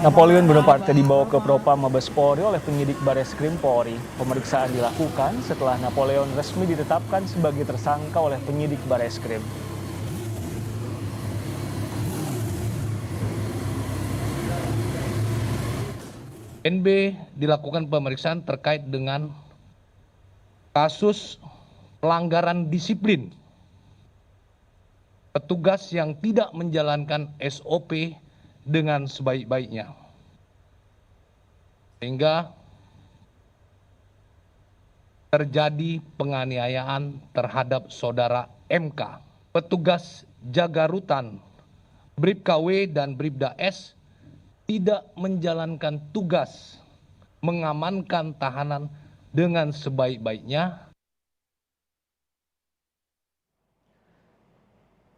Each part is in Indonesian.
Napoleon Bonaparte dibawa ke Propam Mabes Polri oleh penyidik Bareskrim Polri. Pemeriksaan dilakukan setelah Napoleon resmi ditetapkan sebagai tersangka oleh penyidik Bareskrim. NB dilakukan pemeriksaan terkait dengan kasus pelanggaran disiplin petugas yang tidak menjalankan SOP dengan sebaik-baiknya, sehingga terjadi penganiayaan terhadap saudara MK. Petugas jaga rutan Bribka W dan Bribda S tidak menjalankan tugas mengamankan tahanan dengan sebaik-baiknya.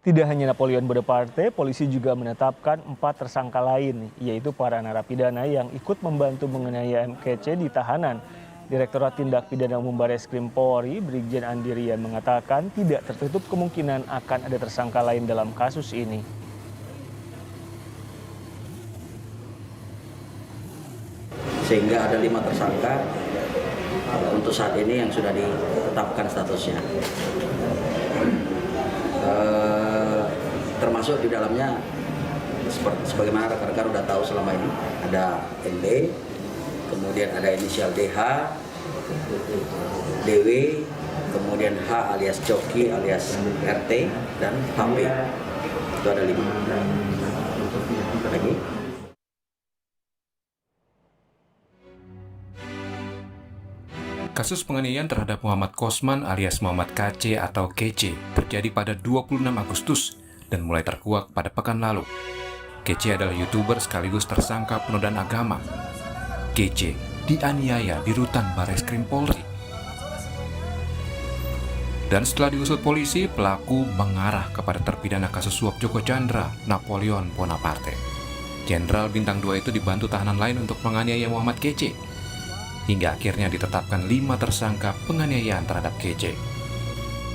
Tidak hanya Napoleon Bonaparte, polisi juga menetapkan 4 tersangka lain, yaitu para narapidana yang ikut membantu menganiaya MKC di tahanan. Direktorat Tindak Pidana Umum Bareskrim Polri, Brigjen Andi Rian mengatakan tidak tertutup kemungkinan akan ada tersangka lain dalam kasus ini. Sehingga ada 5 tersangka untuk saat ini yang sudah ditetapkan statusnya. Termasuk di dalamnya sebagaimana rekan-rekan sudah tahu selama ini ada ND, kemudian ada inisial DH, DW, kemudian H alias Coki alias RT, dan HP. Itu ada 5. Lagi. Kasus penganiayaan terhadap Muhammad Kosman alias Muhammad KC atau KC terjadi pada 26 Agustus dan mulai terkuak pada pekan lalu. KC adalah YouTuber sekaligus tersangka penodaan agama. KC dianiaya di rutan Bareskrim Polri. Dan setelah diusut polisi, pelaku mengarah kepada terpidana kasus suap Joko Chandra, Napoleon Bonaparte. Jenderal Bintang 2 itu dibantu tahanan lain untuk menganiaya Muhammad KC. Hingga akhirnya ditetapkan 5 tersangka penganiayaan terhadap KC.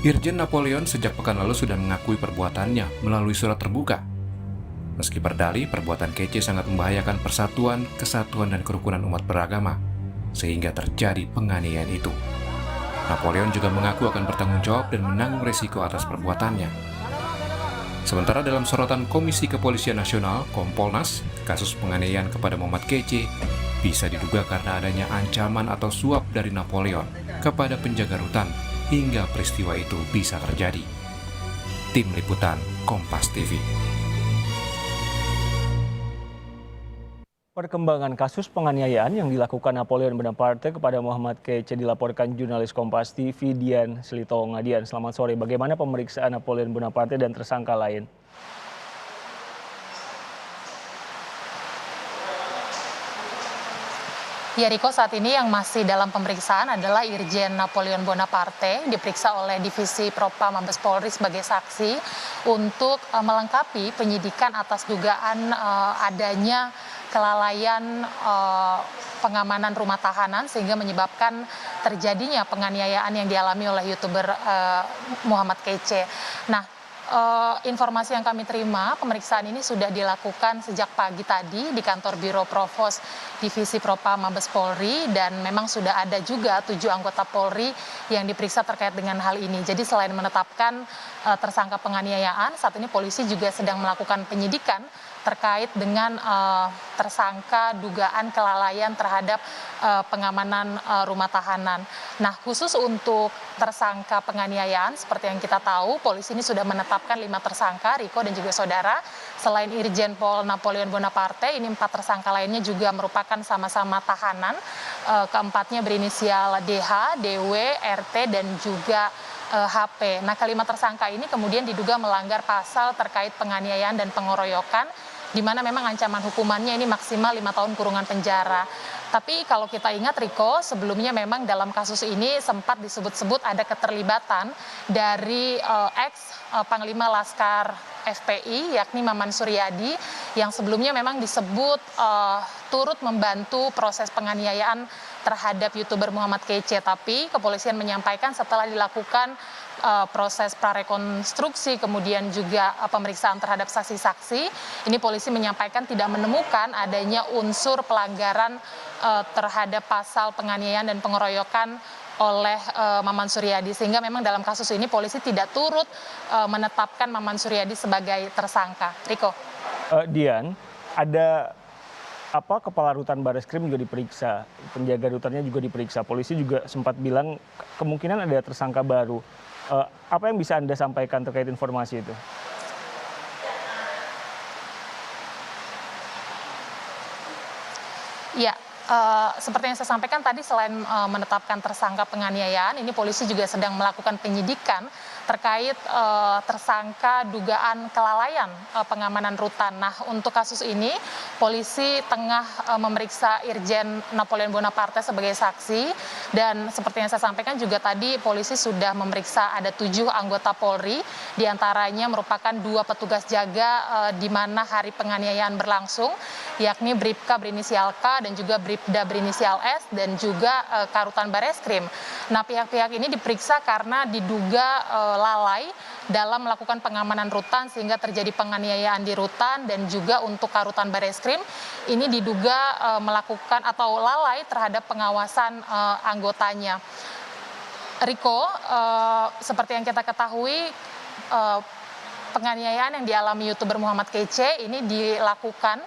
Irjen Napoleon sejak pekan lalu sudah mengakui perbuatannya melalui surat terbuka. Meski berdalih, perbuatan KC sangat membahayakan persatuan, kesatuan, dan kerukunan umat beragama, sehingga terjadi penganiayaan itu. Napoleon juga mengaku akan bertanggung jawab dan menanggung resiko atas perbuatannya. Sementara dalam sorotan Komisi Kepolisian Nasional, Kompolnas, kasus penganiayaan kepada Muhammad KC bisa diduga karena adanya ancaman atau suap dari Napoleon kepada penjaga rutan hingga peristiwa itu bisa terjadi. Tim Liputan Kompas TV. Perkembangan kasus penganiayaan yang dilakukan Napoleon Bonaparte kepada Muhammad KC dilaporkan jurnalis Kompas TV Dian Silitonga. Dian, selamat sore. Bagaimana pemeriksaan Napoleon Bonaparte dan tersangka lain? Ya Riko, saat ini yang masih dalam pemeriksaan adalah Irjen Napoleon Bonaparte, diperiksa oleh Divisi Propam Mabes Polri sebagai saksi untuk melengkapi penyidikan atas dugaan adanya kelalaian pengamanan rumah tahanan sehingga menyebabkan terjadinya penganiayaan yang dialami oleh YouTuber Muhammad KC. Nah, informasi yang kami terima, pemeriksaan ini sudah dilakukan sejak pagi tadi di kantor Biro Provos Divisi Propam Mabes Polri, dan memang sudah ada juga 7 anggota Polri yang diperiksa terkait dengan hal ini. Jadi selain menetapkan tersangka penganiayaan, saat ini polisi juga sedang melakukan penyidikan terkait dengan tersangka dugaan kelalaian terhadap pengamanan rumah tahanan. Nah, khusus untuk tersangka penganiayaan, seperti yang kita tahu, polisi ini sudah menetapkan 5 tersangka, Riko dan juga saudara. Selain Irjen Pol Napoleon Bonaparte, ini 4 tersangka lainnya juga merupakan sama-sama tahanan. Keempatnya berinisial DH, DW, RT, dan juga HP. Nah, kelima tersangka ini kemudian diduga melanggar pasal terkait penganiayaan dan pengeroyokan, di mana memang ancaman hukumannya ini maksimal 5 tahun kurungan penjara. Tapi kalau kita ingat Riko, sebelumnya memang dalam kasus ini sempat disebut-sebut ada keterlibatan dari ex Panglima Laskar FPI, yakni Maman Suryadi, yang sebelumnya memang disebut turut membantu proses penganiayaan terhadap YouTuber Muhammad Kece. Tapi kepolisian menyampaikan setelah dilakukan proses prarekonstruksi, kemudian juga pemeriksaan terhadap saksi-saksi, ini polisi menyampaikan tidak menemukan adanya unsur pelanggaran terhadap pasal penganiayaan dan pengeroyokan oleh Maman Suryadi, sehingga memang dalam kasus ini polisi tidak turut menetapkan Maman Suryadi sebagai tersangka. Riko. Dian, ada kepala rutan Bareskrim juga diperiksa, penjaga rutannya juga diperiksa. Polisi juga sempat bilang kemungkinan ada tersangka baru. Apa yang bisa Anda sampaikan terkait informasi itu? Ya, seperti yang saya sampaikan tadi, selain menetapkan tersangka penganiayaan, ini polisi juga sedang melakukan penyidikan terkait tersangka dugaan kelalaian pengamanan rutan. Nah, untuk kasus ini, polisi tengah memeriksa Irjen Napoleon Bonaparte sebagai saksi, dan seperti yang saya sampaikan juga tadi, polisi sudah memeriksa ada 7 anggota Polri, diantaranya merupakan 2 petugas jaga di mana hari penganiayaan berlangsung, yakni Bribka berinisial K dan juga Bribda berinisial S, dan juga Karutan Bareskrim. Nah, pihak-pihak ini diperiksa karena diduga lalai dalam melakukan pengamanan rutan sehingga terjadi penganiayaan di rutan, dan juga untuk Karutan Bareskrim ini diduga melakukan atau lalai terhadap pengawasan anggotanya. Riko, seperti yang kita ketahui, penganiayaan yang dialami YouTuber Muhammad Kece ini dilakukan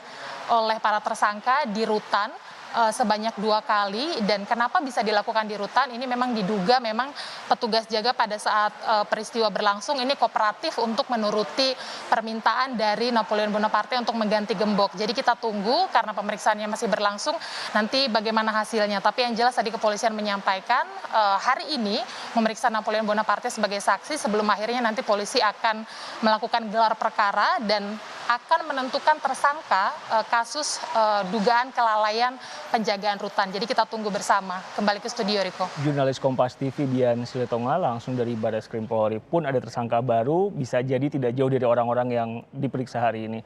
oleh para tersangka di rutan sebanyak 2 kali. Dan kenapa bisa dilakukan di rutan, ini memang diduga memang petugas jaga pada saat peristiwa berlangsung ini kooperatif untuk menuruti permintaan dari Napoleon Bonaparte untuk mengganti gembok. Jadi kita tunggu karena pemeriksaannya masih berlangsung nanti bagaimana hasilnya. Tapi yang jelas tadi kepolisian menyampaikan hari ini memeriksa Napoleon Bonaparte sebagai saksi sebelum akhirnya nanti polisi akan melakukan gelar perkara dan akan menentukan tersangka kasus dugaan kelalaian penjagaan rutan. Jadi kita tunggu bersama. Kembali ke studio, Riko. Jurnalis Kompas TV Dian Silitonga langsung dari Bareskrim Polri. Pun ada tersangka baru, bisa jadi tidak jauh dari orang-orang yang diperiksa hari ini.